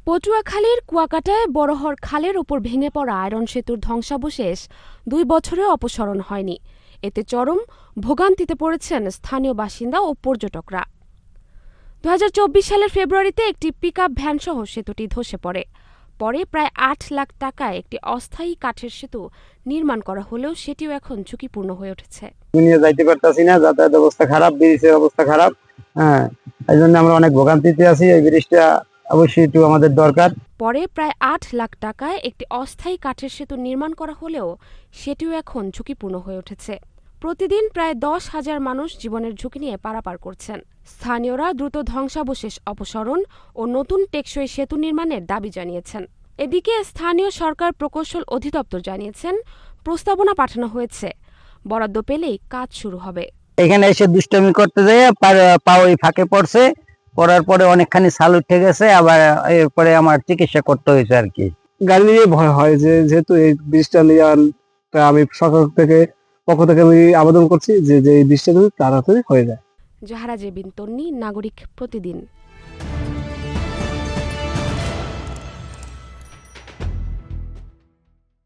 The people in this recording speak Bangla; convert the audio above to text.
পটুয়াখালীর কুয়াকাটায় বড়হর খালের ওপর ভেঙে পড়া আয়রন সেতুর ধ্বংসাবশেষ ২ বছরেও অপসারণ হয়নি। এতে চরম ভোগান্তিতে পড়েছেন স্থানীয় বাসিন্দা ও পর্যটকরা। ২০২৪ সালের ফেব্রুয়ারিতে একটি পিকআপ ভ্যানসহ সেতুটি ধসে পড়ে। পরে প্রায় ৮ লাখ টাকায় একটি অস্থায়ী কাঠের সেতু নির্মাণ করা হলেও সেটিও এখন ঝুঁকিপূর্ণ হয়ে উঠেছে। যাইতে পারতাছি না, যাতায়াত অবস্থা খারাপ, ব্রিজের অবস্থা খারাপ। এই জন্য আমরা অনেক ভোগান্তিতে আছি। এই ব্রিজটা অবশ্যই একটু আমাদের দরকার। পরে প্রায় ৮ লাখ টাকায় একটি অস্থায়ী কাঠের সেতু নির্মাণ করা হলেও সেটিও এখন ঝুঁকিপূর্ণ হয়ে উঠেছে। প্রতিদিন প্রায় ১০,০০০ মানুষ জীবনের ঝুঁকি নিয়ে পারাপার করছেন। স্থানীয়রা দ্রুত ধ্বংসাবশেষ অপসারণ ও নতুন টেকসই সেতু নির্মাণের দাবি জানিয়েছেন। এদিকে স্থানীয় সরকার প্রকৌশল অধিদপ্তর জানিয়েছেন, প্রস্তাবনা পাঠানো হয়েছে, বরাদ্দ পেলেই কাজ শুরু হবে। এখানে এসে দুষ্টমি করতে যেয়ে পা ওই ফাঁকে পড়ছে, পড়ার পরে অনেকখানি ছাল উঠে গেছে, আবার এরপরে আমার চিকিৎসা করতে হয়েছে আর কি। গাড়ি নিয়ে ভয় হয় যে যেহেতু এই ব্রিজটা নিয়ে আমি সরকার থেকে পক্ষ থেকে আমি আবেদন করছি যে এই ব্রিজটা যদি তাড়াতাড়ি হয়ে যায়। জাহারা জেবিন তন্নি, নাগরিক প্রতিদিন।